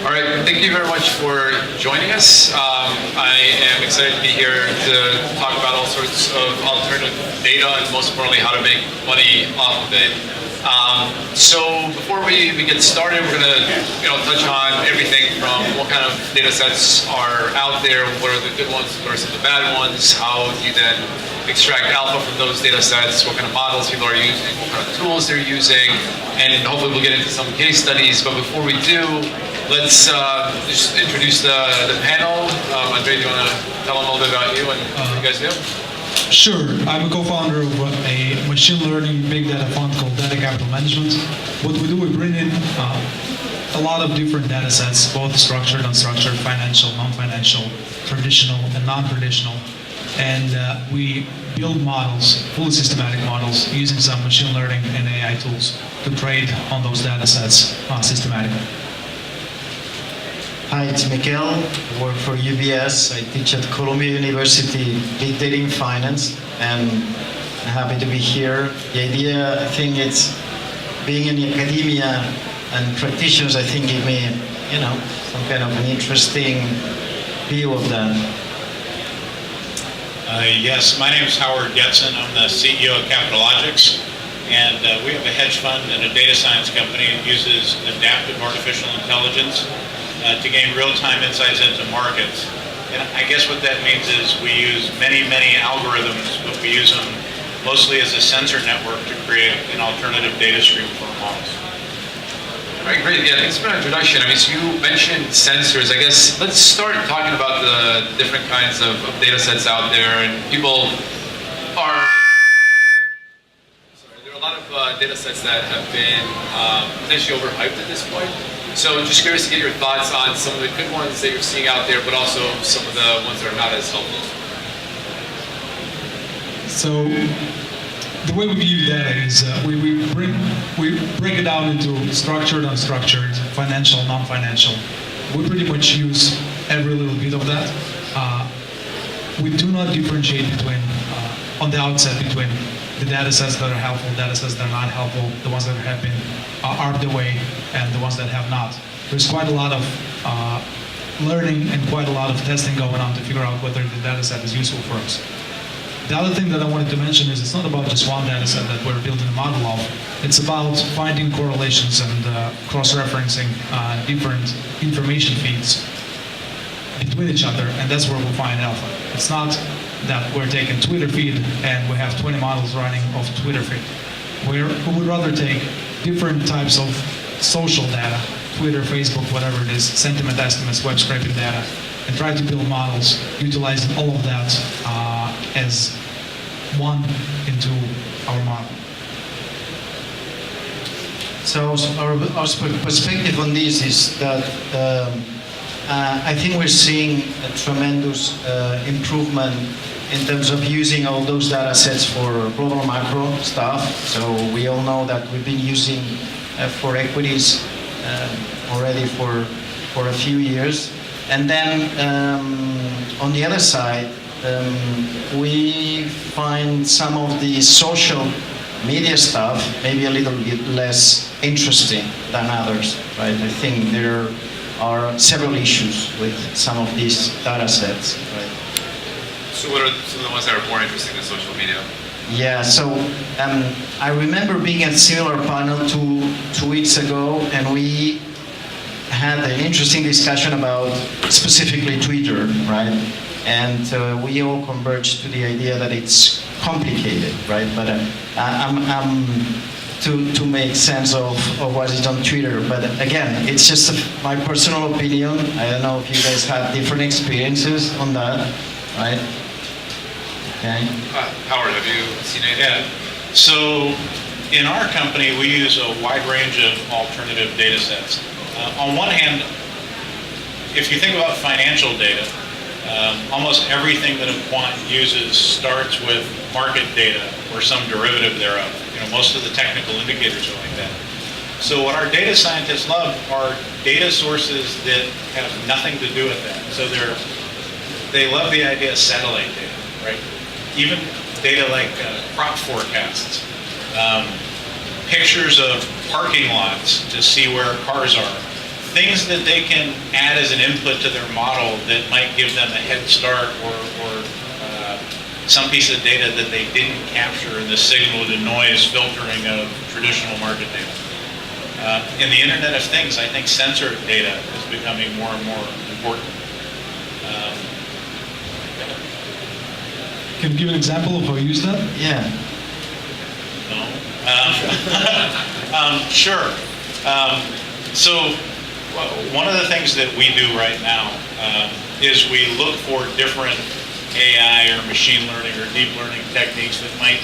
All right, thank you very much for joining us. I am excited to be here to talk about all sorts of alternative data and most importantly how to make money off of it. So before we get started, we're going to touch on everything from what kind of data sets are out there, what are the good ones, what are some of the bad ones, how you then extract alpha from those data sets, what kind of models people are using, what kind of tools they're using, and hopefully we'll get into some case studies. But before we do, let's just introduce the panel. Andre, do you want to tell them a little bit about you and what you guys do? Sure. I'm a co-founder of a machine learning big data fund called Data Capital Management. What we do, we bring in a lot of different data sets, both structured, unstructured, financial, non-financial, traditional, and non-traditional. And we build models, fully systematic models, using some machine learning and AI tools to trade on those data sets systematically. Hi, it's Mikel. I work for UBS. I teach at Columbia University Big Data in Finance, and I'm happy to be here. The idea, I think, it's being in academia and practitioners, I think, give me, some kind of an interesting view of that. Yes, my name is Howard Getson. I'm the CEO of Capitalogics, and we have a hedge fund and a data science company that uses adaptive artificial intelligence to gain real-time insights into markets. And I guess what that means is we use many algorithms, but we use them mostly as a sensor network to create an alternative data stream for our models. All right, great. Yeah, thanks for the introduction. I mean, so you mentioned sensors. I guess let's start talking about the different kinds of data sets out there. And people are... Sorry, there are a lot of data sets that have been potentially overhyped at this point. So just curious to get your thoughts on some of the good ones that you're seeing out there, but also some of the ones that are not as helpful. So the way we view data is we break it down into structured, unstructured, financial, non-financial. We pretty much use every little bit of that. We do not differentiate between, on the outset, between the data sets that are helpful, data sets that are not helpful, the ones that have been are the way, and the ones that have not. There's quite a lot of learning and quite a lot of testing going on to figure out whether the data set is useful for us. The other thing that I wanted to mention is it's not about just one data set that we're building a model of. It's about finding correlations and cross-referencing different information feeds between each other, and that's where we'll find alpha. It's not that we're taking Twitter feed and we have 20 models running off Twitter feed. We would rather take different types of social data, Twitter, Facebook, whatever it is, sentiment estimates, web scraping data, and try to build models utilizing all of that as one into our model. So our perspective on this is that I think we're seeing a tremendous improvement in terms of using all those data sets for global macro stuff. So we all know that we've been using for equities already for a few years. And then on the other side, we find some of the social media stuff maybe a little bit less interesting than others, right? I think there are several issues with some of these data sets, right? So what are some of the ones that are more interesting than social media? Yeah, so I remember being at a similar panel two weeks ago, and we had an interesting discussion about specifically Twitter, right? And we all converged to the idea that it's complicated, right? But to make sense of what is on Twitter. But again, it's just my personal opinion. I don't know if you guys have different experiences on that, right? Okay. Howard, have you seen anything? Yeah. So in our company, we use a wide range of alternative data sets. On one hand, if you think about financial data, almost everything that a quant uses starts with market data or some derivative thereof. Most of the technical indicators are like that. So what our data scientists love are data sources that have nothing to do with that. So they love the idea of satellite data, right? Even data like crop forecasts, pictures of parking lots to see where cars are, things that they can add as an input to their model that might give them a head start, or some piece of data that they didn't capture in the signal to noise filtering of traditional market data. In the Internet of Things, I think sensor data is becoming more and more important. Can you give an example of how you use that? Yeah. No? Sure. So one of the things that we do right now is we look for different AI or machine learning or deep learning techniques that might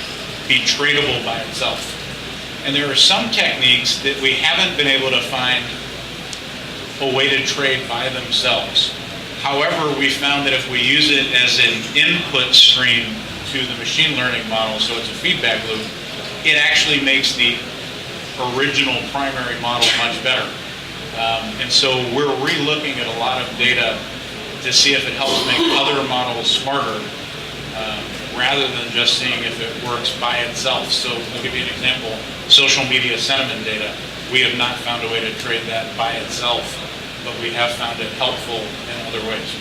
be tradable by itself. And there are some techniques that we haven't been able to find a way to trade by themselves. However, we found that if we use it as an input stream to the machine learning model, so it's a feedback loop, it actually makes the original primary model much better. And so we're re-looking at a lot of data to see if it helps make other models smarter, rather than just seeing if it works by itself. So I'll give you an example. Social media sentiment data, we have not found a way to trade that by itself, but we have found it helpful in other ways.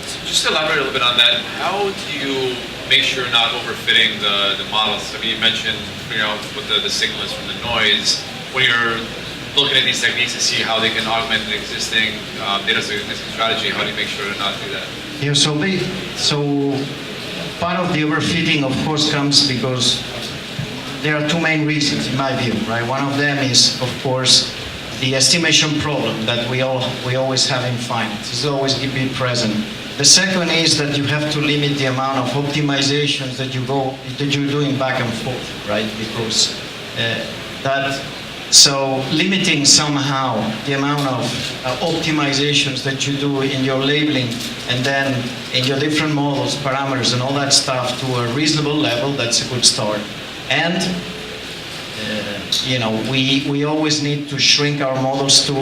So just to elaborate a little bit on that, how do you make sure you're not overfitting the models? I mean, you mentioned, what the signal is from the noise. When you're looking at these techniques to see how they can augment an existing data strategy, how do you make sure to not do that? Yeah, so part of the overfitting, of course, comes because there are two main reasons, in my view, right? One of them is, of course, the estimation problem that we always have in finance. It's always be present. The second is that you have to limit the amount of optimizations that you're doing back and forth, right? Because so limiting somehow the amount of optimizations that you do in your labeling and then in your different models, parameters, and all that stuff to a reasonable level, that's a good start. And we always need to shrink our models to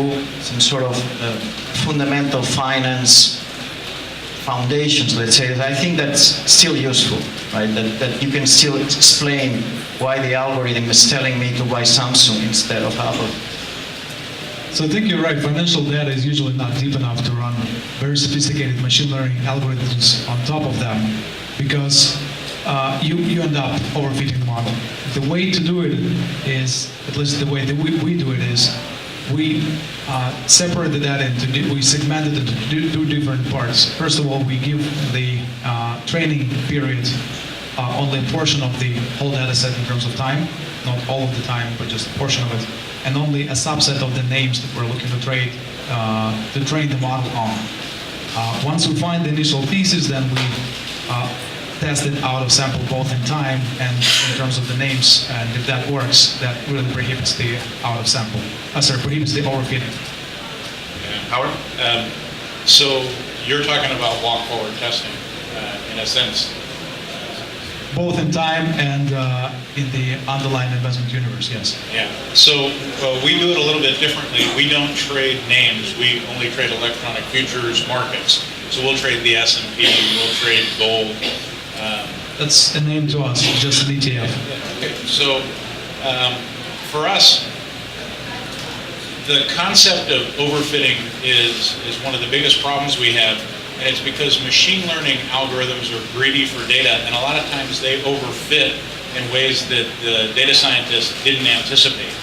some sort of fundamental finance foundations, let's say. I think that's still useful, right? That you can still explain why the algorithm is telling me to buy Samsung instead of Apple. So I think you're right. Financial data is usually not deep enough to run very sophisticated machine learning algorithms on top of them, because you end up overfitting the model. The way to do it is, at least the way that we do it is, we separate the data we segment it into two different parts. First of all, we give the training period only a portion of the whole data set in terms of time, not all of the time, but just a portion of it, and only a subset of the names that we're looking to train the model on. Once we find the initial pieces, then we test it out of sample both in time and in terms of the names, and if that works, that really prohibits the prohibits the overfitting. Howard? So you're talking about walk-forward testing, in a sense. Both in time and in the underlying investment universe, yes. Yeah. So we do it a little bit differently. We don't trade names. We only trade electronic futures markets. So we'll trade the S&P. We'll trade gold. That's a name to us, just an ETF. Okay. So for us, the concept of overfitting is one of the biggest problems we have. And it's because machine learning algorithms are greedy for data, and a lot of times they overfit in ways that the data scientists didn't anticipate.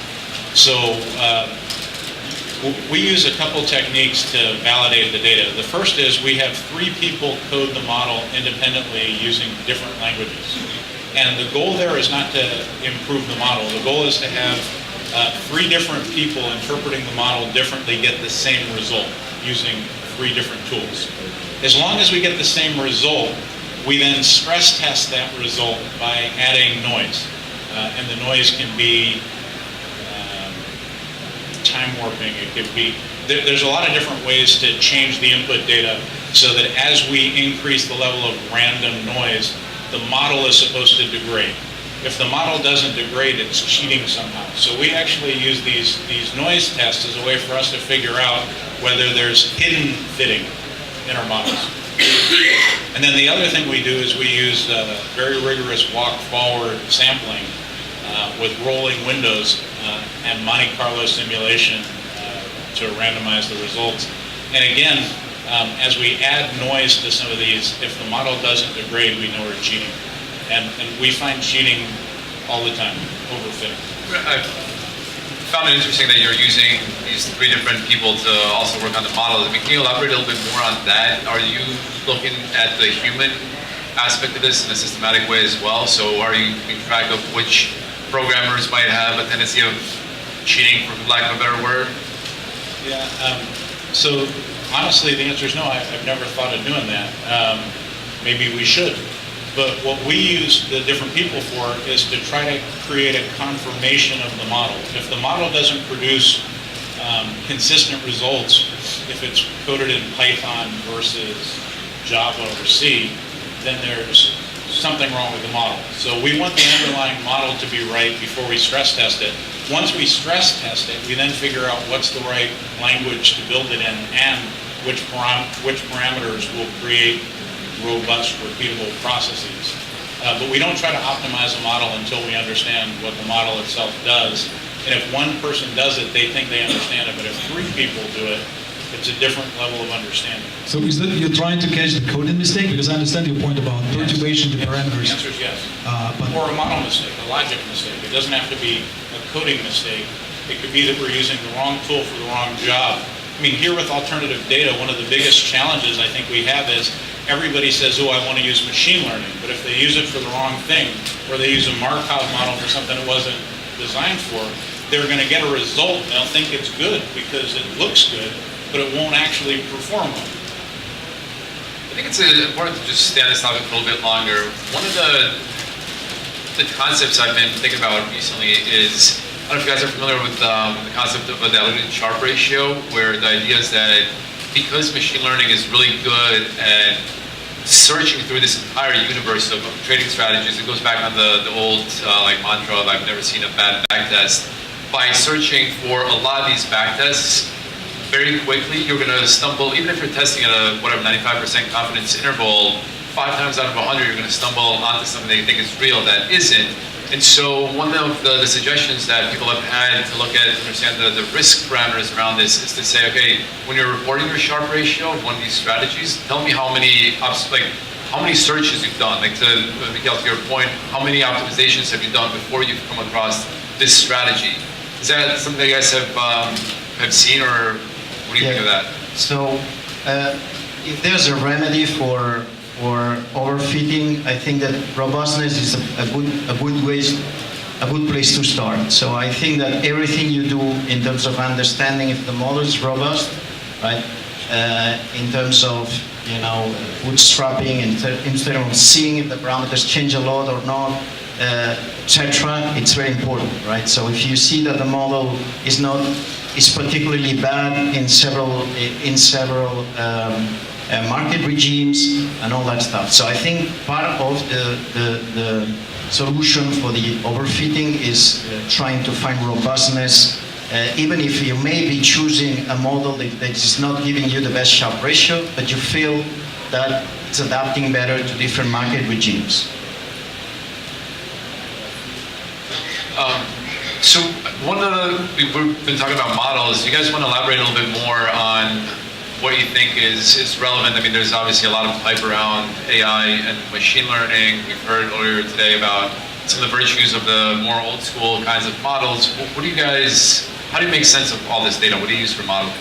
So we use a couple techniques to validate the data. The first is we have 3 people code the model independently using different languages. And the goal there is not to improve the model. The goal is to have 3 different people interpreting the model differently get the same result using 3 different tools. As long as we get the same result, we then stress test that result by adding noise. And the noise can be time warping. It could be, there's a lot of different ways to change the input data so that as we increase the level of random noise, the model is supposed to degrade. If the model doesn't degrade, it's cheating somehow. So we actually use these noise tests as a way for us to figure out whether there's hidden fitting in our models. And then the other thing we do is we use very rigorous walk-forward sampling with rolling windows and Monte Carlo simulation to to randomize the results. And again, as we add noise to some of these, if the model doesn't degrade, we know we're cheating. And we find cheating all the time, overfitting. I found it interesting that you're using these 3 different people to also work on the model. I mean, can you elaborate a little bit more on that? Are you looking at the human aspect of this in a systematic way as well? So are you keeping track of which programmers might have a tendency of cheating, for lack of a better word? Yeah, so honestly, the answer is no. I've never thought of doing that. Maybe we should. But what we use the different people for is to try to create a confirmation of the model. If the model doesn't produce consistent results, if it's coded in Python versus Java or C, then there's something wrong with the model. So we want the underlying model to be right before we stress test it. Once we stress test it, we then figure out what's the right language to build it in and which parameters will create robust, repeatable processes. But we don't try to optimize a model until we understand what the model itself does. And if one person does it, they think they understand it. But if 3 people do it, it's a different level of understanding. So is that you're trying to catch the coding mistake? Because I understand your point about perturbation to parameters. The answer is yes. But Or a model mistake, a logic mistake. It doesn't have to be a coding mistake. It could be that we're using the wrong tool for the wrong job. I mean, here with alternative data, one of the biggest challenges I think we have is everybody says, oh, I want to use machine learning. But if they use it for the wrong thing, or they use a Markov model for something it wasn't designed for, they're going to get a result. They'll think it's good because it looks good, but it won't actually perform well. I think it's important to just stay on this topic for a little bit longer. One of the concepts I've been thinking about recently is, I don't know if you guys are familiar with the concept of a diluted Sharpe ratio, where the idea is that because machine learning is really good at searching through this entire universe of trading strategies, it goes back on the old like mantra of I've never seen a bad backtest. By searching for a lot of these backtests, very quickly you're going to stumble, even if you're testing at a 95% confidence interval, 5 times out of 100 you're going to stumble onto something that you think is real that isn't. And so one of the suggestions that people have had to look at, understand the risk parameters around this is to say, okay, when you're reporting your Sharpe ratio of one of these strategies, tell me how many searches you've done. Like to Miguel, to your point, how many optimizations have you done before you've come across this strategy? Is that something that you guys have seen, or what do you think of that? So if there's a remedy for overfitting, I think that robustness is a good place to start. So I think that everything you do in terms of understanding if the model is robust, right? In terms of bootstrapping, instead of seeing if the parameters change a lot or not, etc. It's very important, right? So if you see that the model is particularly bad in several market regimes and all that stuff. So I think part of the solution for the overfitting is trying to find robustness, even if you may be choosing a model that is not giving you the best Sharpe ratio, but you feel that it's adapting better to different market regimes. So we've been talking about models. You guys want to elaborate a little bit more on what you think is relevant? I mean, there's obviously a lot of hype around AI and machine learning. We've heard earlier today about some of the virtues of the more old school kinds of models. What do you guys, how do you make sense of all this data? What do you use for modeling?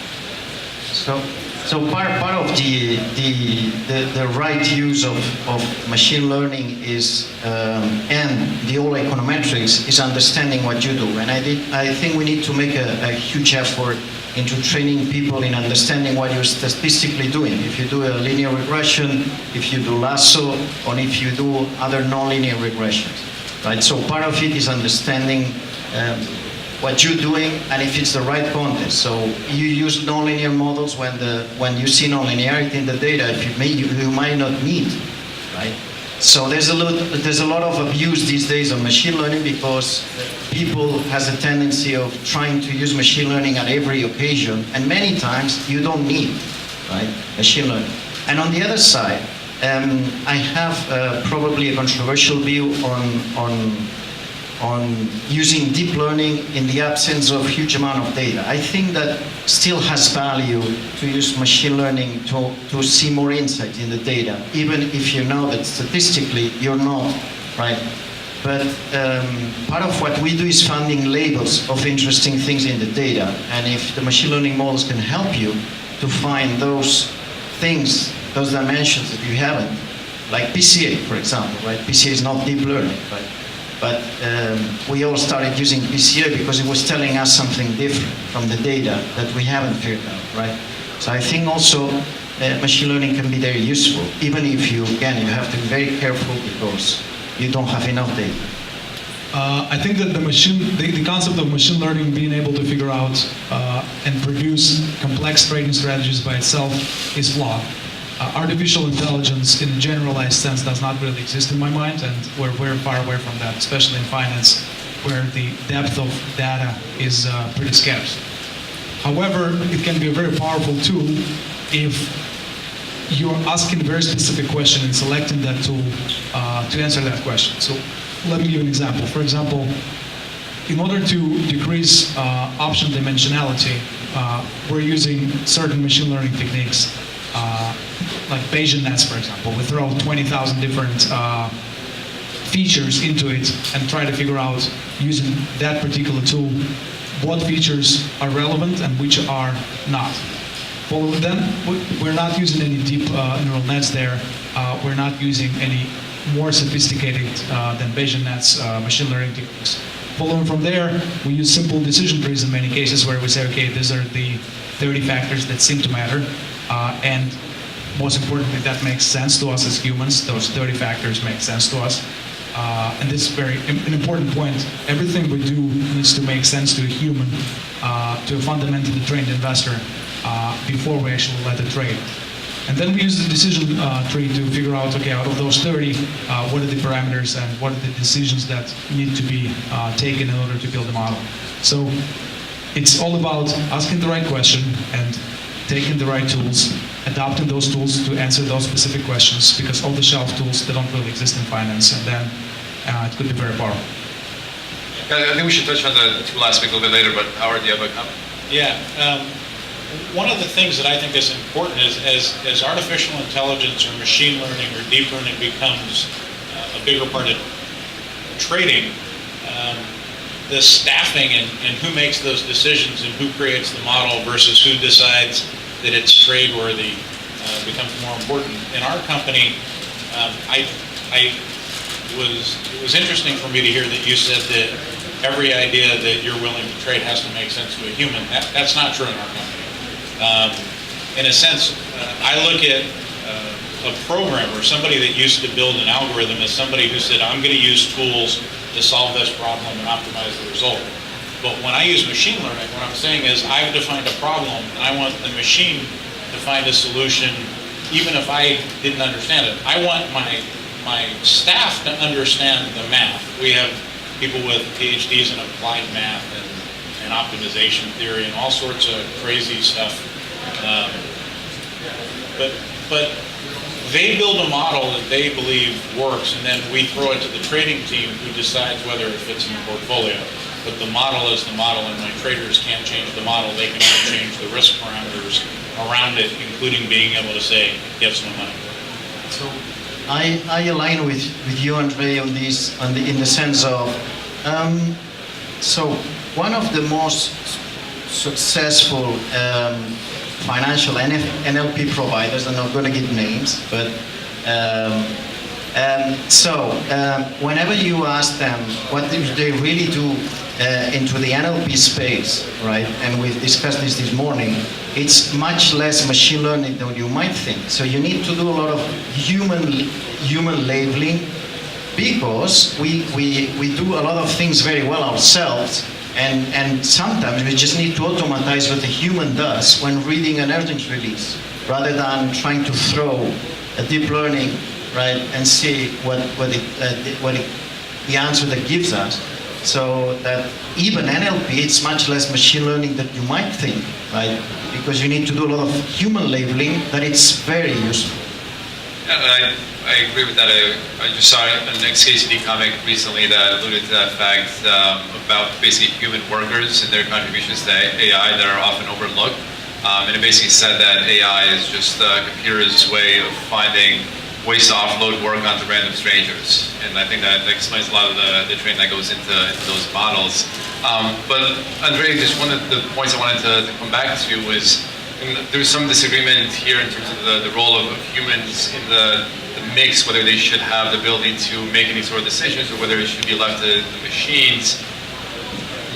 So part of the right use of machine learning is and the whole econometrics is understanding what you do. And I think we need to make a huge effort into training people in understanding what you're statistically doing. If you do a linear regression, if you do lasso, or if you do other nonlinear regressions, right? So part of it is understanding what you're doing and if it's the right context. So you use nonlinear models when you see nonlinearity in the data, if you might not need, right? So there's a lot of abuse these days of machine learning because people has a tendency of trying to use machine learning at every occasion, and many times you don't need, right, machine learning. And on the other side, I have probably a controversial view on on using deep learning in the absence of huge amount of data. I think that still has value to use machine learning to see more insight in the data, even if you know that statistically you're not, right? But part of what we do is finding labels of interesting things in the data. And if the machine learning models can help you to find those things, those dimensions that you haven't, like PCA, for example, right? PCA is not deep learning, right? But we all started using PCA because it was telling us something different from the data that we haven't figured out, right? So I think also machine learning can be very useful, even if you, again, you have to be very careful because you don't have enough data. I think that the concept of machine learning being able to figure out and produce complex trading strategies by itself is flawed. Artificial intelligence in a generalized sense does not really exist in my mind, and we're very far away from that, especially in finance, where the depth of data is pretty scarce. However, it can be a very powerful tool if you're asking a very specific question and selecting that tool to answer that question. So let me give you an example. For example, in order to decrease option dimensionality, we're using certain machine learning techniques, like Bayesian nets, for example. We throw 20,000 different features into it and try to figure out, using that particular tool, what features are relevant and which are not. Well, then we're not using any deep neural nets there. We're not using any more sophisticated than Bayesian nets machine learning techniques. Following from there, we use simple decision trees in many cases where we say, okay, these are the 30 factors that seem to matter, and most importantly, that makes sense to us as humans. Those 30 factors make sense to us. And this is an important point. Everything we do needs to make sense to a human, to a fundamentally trained investor, before we actually let it trade. And then we use the decision tree to figure out, okay, out of those 30, what are the parameters and what are the decisions that need to be taken in order to build a model. So it's all about asking the right question and taking the right tools, adopting those tools to answer those specific questions, because off-the-shelf tools, they don't really exist in finance, and then it could be very powerful. I think we should touch on the tool aspect a little bit later, but Howard, do you have a comment? Yeah. One of the things that I think is important is as artificial intelligence or machine learning or deep learning becomes a bigger part of trading, the staffing and who makes those decisions and who creates the model versus who decides that it's trade worthy becomes more important. In our company, it was interesting for me to hear that you said that every idea that you're willing to trade has to make sense to a human. That's not true in our company. In a sense, I look at a programmer, somebody that used to build an algorithm, as somebody who said, I'm going to use tools to solve this problem and optimize the result. But when I use machine learning, what I'm saying is I've defined a problem and I want the machine to find a solution even if I didn't understand it. I want my staff to understand the math. We have people with PhDs in applied math and optimization theory and all sorts of crazy stuff. But they build a model that they believe works, and then we throw it to the trading team who decides whether it fits in the portfolio. But the model is the model, and my traders can't change the model. They can only change the risk parameters around it, including being able to say yes, no money. So I align with you, Andre, on this, in the sense of, so one of the most successful financial NLP providers, I'm not going to give names, but whenever you ask them what do they really do into the NLP space, right, and we've discussed this morning, it's much less machine learning than you might think. So you need to do a lot of human labeling, because we do a lot of things very well ourselves. And sometimes we just need to automatize what the human does when reading an earnings release, rather than trying to throw a deep learning, right, and see what the answer that gives us. So that even NLP, it's much less machine learning than you might think, right? Because you need to do a lot of human labeling, that it's very useful. Yeah, I agree with that. I just saw an XKCD comic recently that alluded to that fact about basically human workers and their contributions to AI that are often overlooked. And it basically said that AI is just a computer's way of finding ways to offload work onto random strangers. And I think that explains a lot of the training that goes into those models. But Andre, just one of the points I wanted to come back to was, and there's some disagreement here in terms of the role of humans in the mix, whether they should have the ability to make any sort of decisions or whether it should be left to the machines.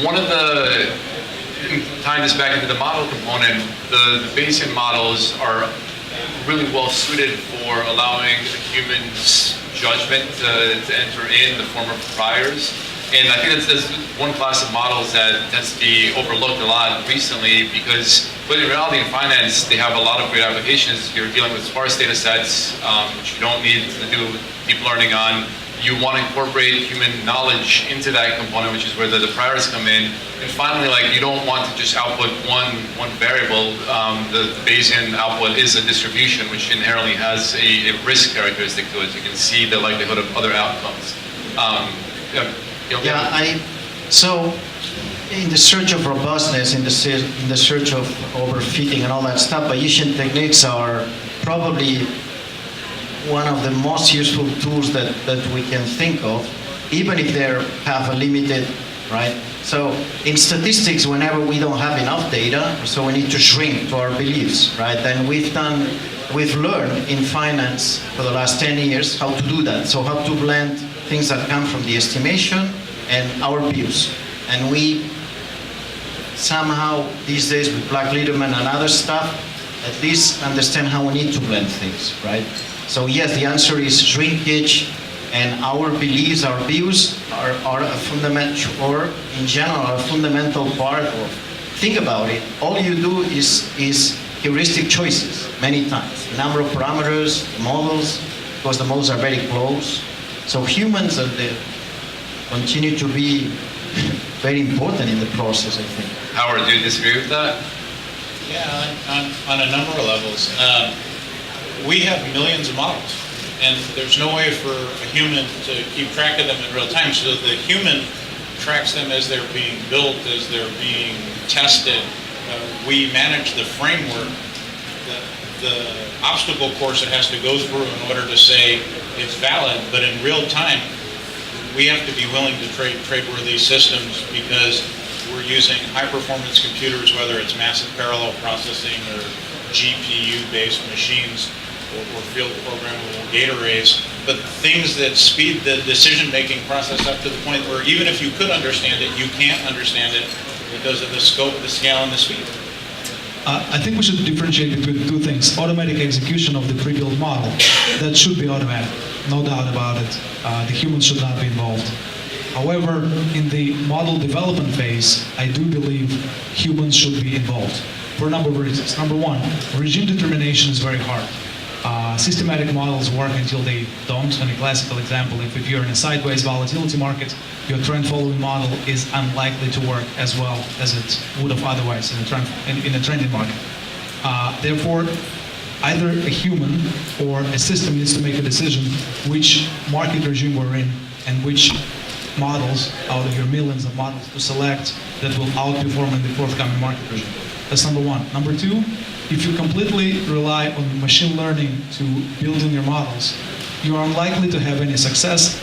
One of the, tying this back into the model component, the Bayesian models are really well suited for allowing the human's judgment to enter in the form of priors. And I think that's one class of models that tends to be overlooked a lot recently because, but in reality in finance, they have a lot of great applications. You're dealing with sparse data sets, which you don't need to do deep learning on. You want to incorporate human knowledge into that component, which is where the priors come in. And finally, like, you don't want to just output one variable. The Bayesian output is a distribution, which inherently has a risk characteristic to it. You can see the likelihood of other outcomes. So in the search of robustness, in the search of overfitting and all that stuff, Bayesian techniques are probably one of the most useful tools that we can think of, even if they have a limited, right? So in statistics, whenever we don't have enough data, so we need to shrink to our beliefs, right? And we've learned in finance for the last 10 years how to do that. So how to blend things that come from the estimation and our views. And we somehow, these days with Black Liederman and other stuff, at least understand how we need to blend things, right? So yes, the answer is shrinkage, and our beliefs, our views are a fundamental, or in general, a fundamental part of, think about it, all you do is heuristic choices many times. The number of parameters, models, because the models are very close. So humans continue to be very important in the process, I think. Howard, do you disagree with that? Yeah, on a number of levels. We have millions of models, and there's no way for a human to keep track of them in real time. So the human tracks them as they're being built, as they're being tested. We manage the framework, the obstacle course it has to go through in order to say it's valid, but in real time, we have to be willing to trade-worthy systems because we're using high-performance computers, whether it's massive parallel processing or GPU-based machines or field programmable gate arrays, but things that speed the decision-making process up to the point where even if you could understand it, you can't understand it because of the scope, the scale, and the speed. I think we should differentiate between two things. Automatic execution of the pre-built model, that should be automatic, no doubt about it. The humans should not be involved. However, in the model development phase, I do believe humans should be involved for a number of reasons. Number one, regime determination is very hard. Systematic models work until they don't. And a classical example, if you're in a sideways volatility market, your trend following model is unlikely to work as well as it would have otherwise in a trending market. Therefore, either a human or a system needs to make a decision which market regime we're in and which models out of your millions of models to select that will outperform in the forthcoming market regime. That's number one. Number two, if you completely rely on machine learning to build in your models, you are unlikely to have any success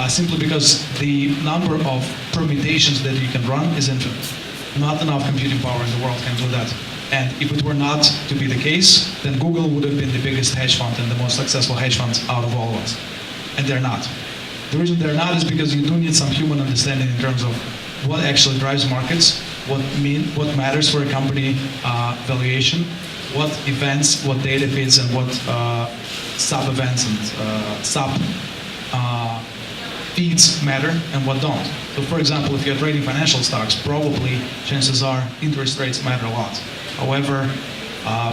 simply because the number of permutations that you can run is infinite. Not enough computing power in the world can do that. And if it were not to be the case, then Google would have been the biggest hedge fund and the most successful hedge funds out of all of us. And they're not. The reason they're not is because you do need some human understanding in terms of what actually drives markets, what matters for a company valuation, what events, what data feeds, and what sub-events and sub-feeds matter and what don't. So for example, if you're trading financial stocks, probably chances are interest rates matter a lot. However,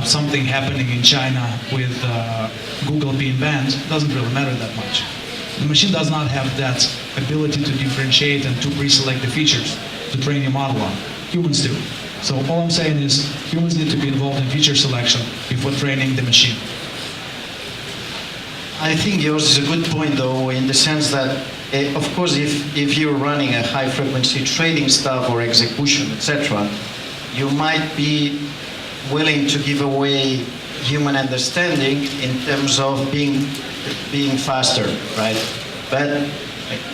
something happening in China with Google being banned doesn't really matter that much. The machine does not have that ability to differentiate and to pre-select the features to train your model on. Humans do. So all I'm saying is humans need to be involved in feature selection before training the machine. I think yours is a good point, though, in the sense that, of course, if you're running a high-frequency trading stuff or execution, etc., you might be willing to give away human understanding in terms of being faster, right? But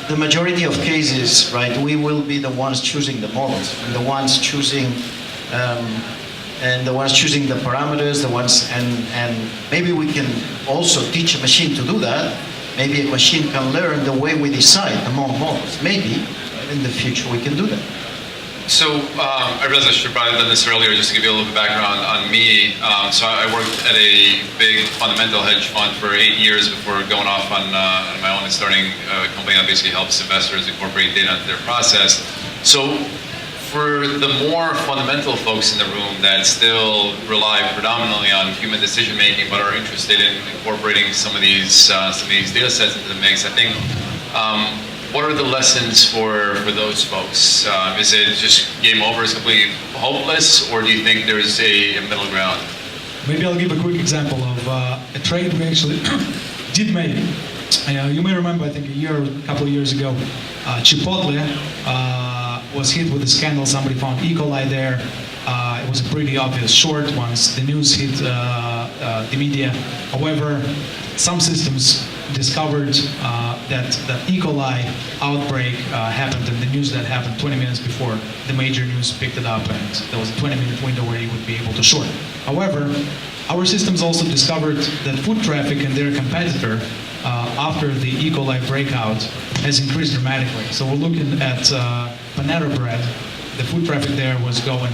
the majority of cases, right, we will be the ones choosing the models and the ones choosing the parameters, and maybe we can also teach a machine to do that. Maybe a machine can learn the way we decide among models. Maybe in the future we can do that. So I realized I should have probably done this earlier just to give you a little bit of background on me. So I worked at a big fundamental hedge fund for 8 years before going off on my own and starting a company that basically helps investors incorporate data into their process. So for the more fundamental folks in the room that still rely predominantly on human decision making but are interested in incorporating some of these data sets into the mix, I think what are the lessons for those folks? Is it just game over, is completely hopeless, or do you think there's a middle ground? Maybe I'll give a quick example of a trade we actually did make. You may remember, I think a couple of years ago, Chipotle was hit with a scandal. Somebody found E. coli there. It was a pretty obvious short once the news hit the media. However, some systems discovered that E. coli outbreak happened in the news that happened 20 minutes before the major news picked it up, and there was a 20-minute window where you would be able to short. However, our systems also discovered that foot traffic in their competitor after the E. coli breakout has increased dramatically. So we're looking at Panera Bread. The foot traffic there was going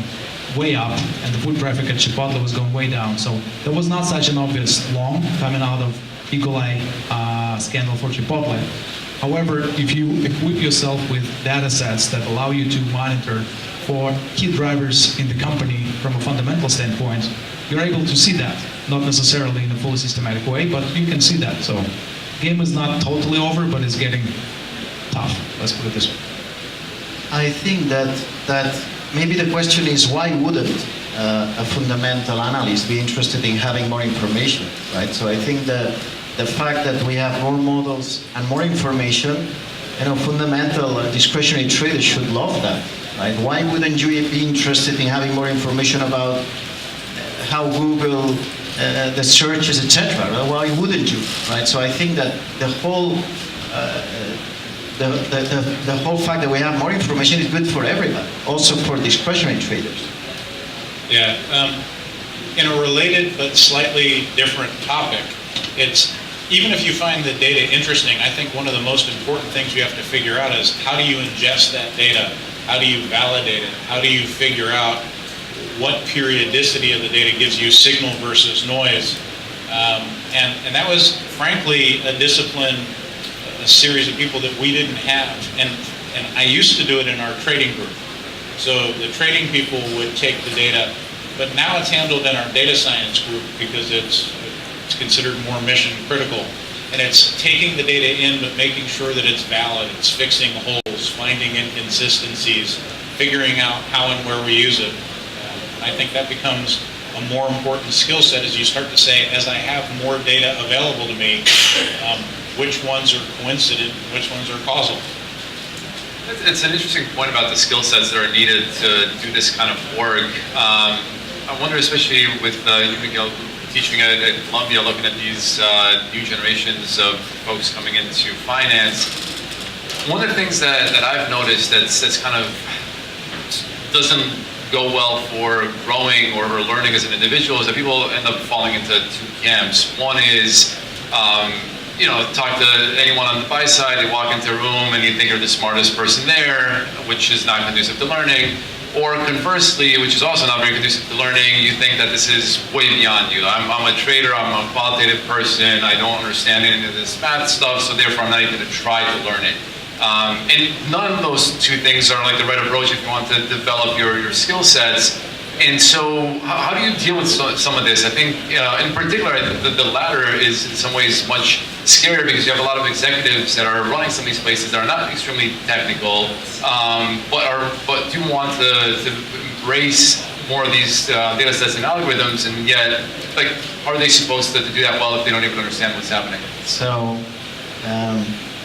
way up, and the foot traffic at Chipotle was going way down. So there was not such an obvious long coming out of E. coli scandal for Chipotle. However, if you equip yourself with data sets that allow you to monitor for key drivers in the company from a fundamental standpoint, you're able to see that. Not necessarily in a fully systematic way, but you can see that. So game is not totally over, but it's getting tough. Let's put it this way. I think that maybe the question is, why wouldn't a fundamental analyst be interested in having more information, right? So I think that the fact that we have more models and more information, fundamental discretionary traders should love that, right? Why wouldn't you be interested in having more information about how Google, the searches, etc.? Right? Why wouldn't you, right? So I think that the whole fact that we have more information is good for everybody, also for discretionary traders. Yeah. In a related but slightly different topic, it's even if you find the data interesting, I think one of the most important things you have to figure out is how do you ingest that data? How do you validate it? How do you figure out what periodicity of the data gives you signal versus noise? And that was, frankly, a discipline, a series of people that we didn't have. And I used to do it in our trading group. So the trading people would take the data, but now it's handled in our data science group because it's considered more mission critical. And it's taking the data in, but making sure that it's valid. It's fixing holes, finding inconsistencies, figuring out how and where we use it. I think that becomes a more important skill set as you start to say, as I have more data available to me, which ones are coincident, which ones are causal. It's an interesting point about the skill sets that are needed to do this kind of work. I wonder, especially with you, Miguel, teaching at Columbia, looking at these new generations of folks coming into finance, one of the things that I've noticed that's kind of doesn't go well for growing or learning as an individual is that people end up falling into two camps. One is talk to anyone on the buy side, you walk into a room and you think you're the smartest person there, which is not conducive to learning. Or conversely, which is also not very conducive to learning, you think that this is way beyond you. I'm a trader, I'm a qualitative person, I don't understand any of this math stuff, so therefore I'm not even going to try to learn it. And none of those two things are like the right approach if you want to develop your skill sets. And so how do you deal with some of this? I think, in particular, the latter is in some ways much scarier because you have a lot of executives that are running some of these places that are not extremely technical, but do want to embrace more of these data sets and algorithms, and yet, like, how are they supposed to do that well if they don't even understand what's happening? So,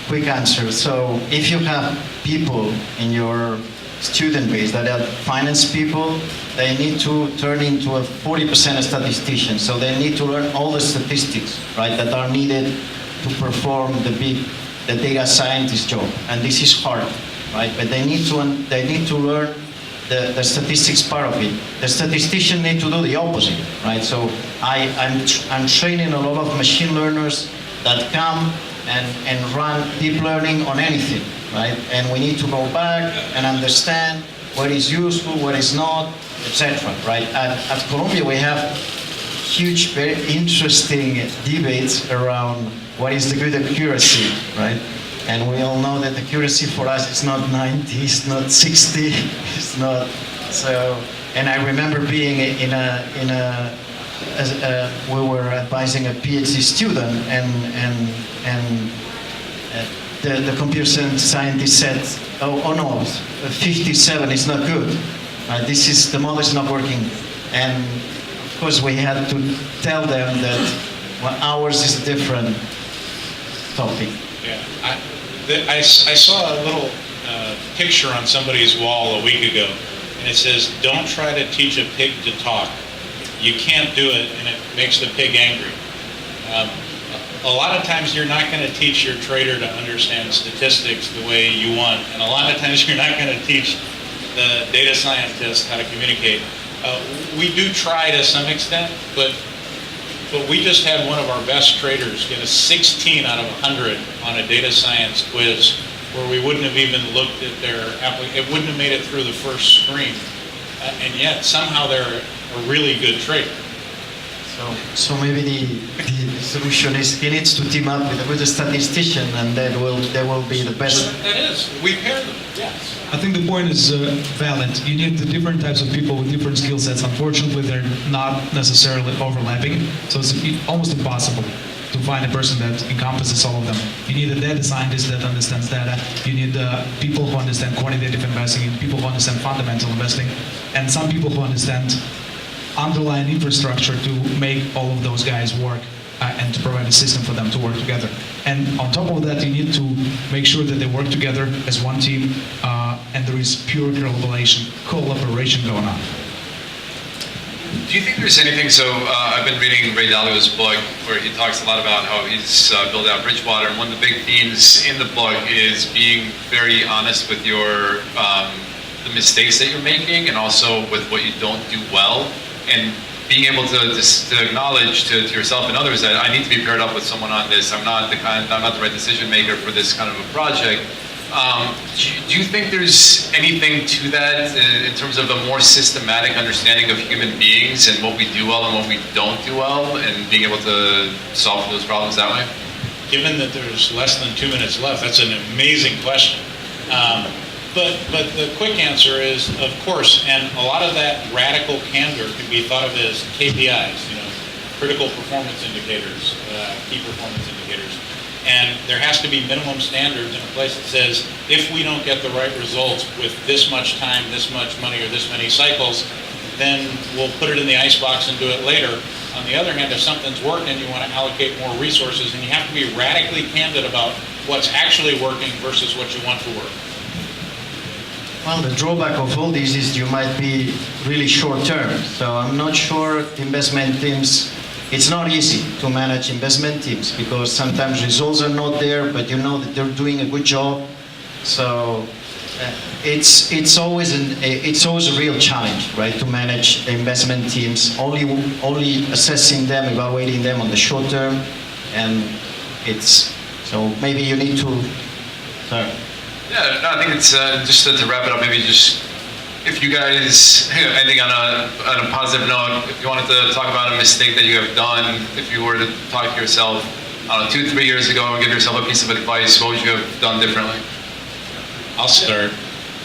quick answer. So, if you have people in your student base that are finance people, they need to turn into a 40% statistician. So they need to learn all the statistics, right, that are needed to perform the data scientist job. And this is hard, right? But they need to learn the statistics part of it. The statistician need to do the opposite, right? So I'm training a lot of machine learners that come and run deep learning on anything, right? And we need to go back and understand what is useful, what is not, etc. Right? At Columbia, we have huge, very interesting debates around what is the good accuracy, right? And we all know that accuracy for us is not 90, it's not 60, it's not so. And I remember being we were advising a PhD student, and the computer scientist said, oh no, 57 is not good. The model is not working. And of course we had to tell them that ours is a different topic. Yeah, I saw a little picture on somebody's wall a week ago, and it says, "Don't try to teach a pig to talk. You can't do it, and it makes the pig angry." A lot of times you're not going to teach your trader to understand statistics the way you want, and a lot of times you're not going to teach the data scientist how to communicate. We do try to some extent, but we just had one of our best traders get a 16 out of 100 on a data science quiz, where we wouldn't have even looked at their it wouldn't have made it through the first screen, and yet somehow they're a really good trader. So maybe the solution is he needs to team up with a good statistician, and they will be the best. That is, we pair them. Yes. I think the point is valid. You need the different types of people with different skill sets. Unfortunately, they're not necessarily overlapping, so it's almost impossible to find a person that encompasses all of them. You need a data scientist that understands data. You need people who understand quantitative investing, people who understand fundamental investing, and some people who understand underlying infrastructure to make all of those guys work and to provide a system for them to work together. And on top of that, you need to make sure that they work together as one team and there is pure collaboration going on. Do you think there's anything, so I've been reading Ray Dalio's book where he talks a lot about how he's built out Bridgewater, and one of the big themes in the book is being very honest with your the mistakes that you're making and also with what you don't do well, and being able to acknowledge to yourself and others that I need to be paired up with someone on this. I'm not the right decision maker for this kind of a project. Do you think there's anything to that in terms of a more systematic understanding of human beings and what we do well and what we don't do well, and being able to solve those problems that way? Given that there's less than 2 minutes left, that's an amazing question. But the quick answer is, of course, and a lot of that radical candor can be thought of as KPIs, critical performance indicators, key performance indicators. And there has to be minimum standards in a place that says, if we don't get the right results with this much time, this much money, or this many cycles, then we'll put it in the icebox and do it later. On the other hand, if something's working, you want to allocate more resources, and you have to be radically candid about what's actually working versus what you want to work. Well, the drawback of all this is you might be really short-term. So I'm not sure investment teams, it's not easy to manage investment teams because sometimes results are not there, but you know that they're doing a good job. So it's always a real challenge, right, to manage the investment teams, only assessing them, evaluating them on the short term, and so maybe you need to, sorry. Yeah, no, I think it's just to wrap it up. Maybe just if you guys, anything on a positive note, if you wanted to talk about a mistake that you have done, if you were to talk to yourself 2-3 years ago and give yourself a piece of advice, what would you have done differently? I'll start.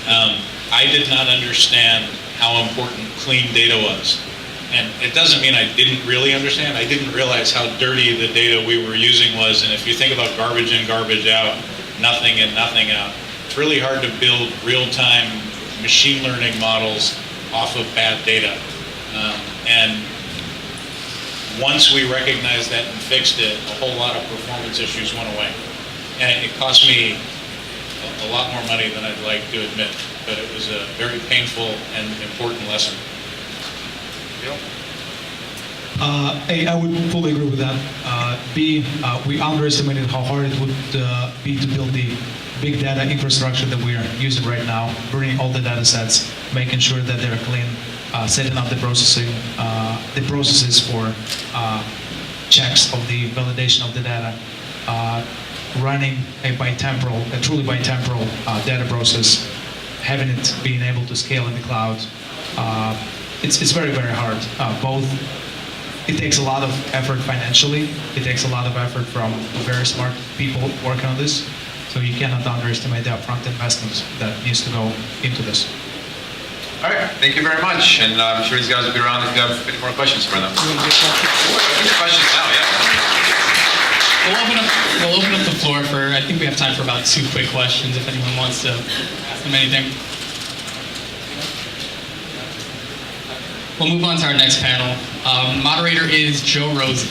I did not understand how important clean data was. And it doesn't mean I didn't really understand. I didn't realize how dirty the data we were using was. And if you think about garbage in, garbage out, nothing in, nothing out, it's really hard to build real-time machine learning models off of bad data. And once we recognized that and fixed it, a whole lot of performance issues went away. And it cost me a lot more money than I'd like to admit, but it was a very painful and important lesson. A, I would fully agree with that. B, we underestimated how hard it would be to build the big data infrastructure that we are using right now, bringing all the data sets, making sure that they're clean, setting up the processes for checks of the validation of the data, running a truly bitemporal data process, having it being able to scale in the cloud. It's very, very hard. It takes a lot of effort financially. It takes a lot of effort from very smart people working on this. So you cannot underestimate the upfront investment that needs to go into this. All right, thank you very much. And I'm sure these guys will be around if you have any more questions for them. Questions now, yeah. We'll open up the floor for, I think we have time for about 2 quick questions if anyone wants to ask them anything. We'll move on to our next panel. Moderator is Joe Rosen.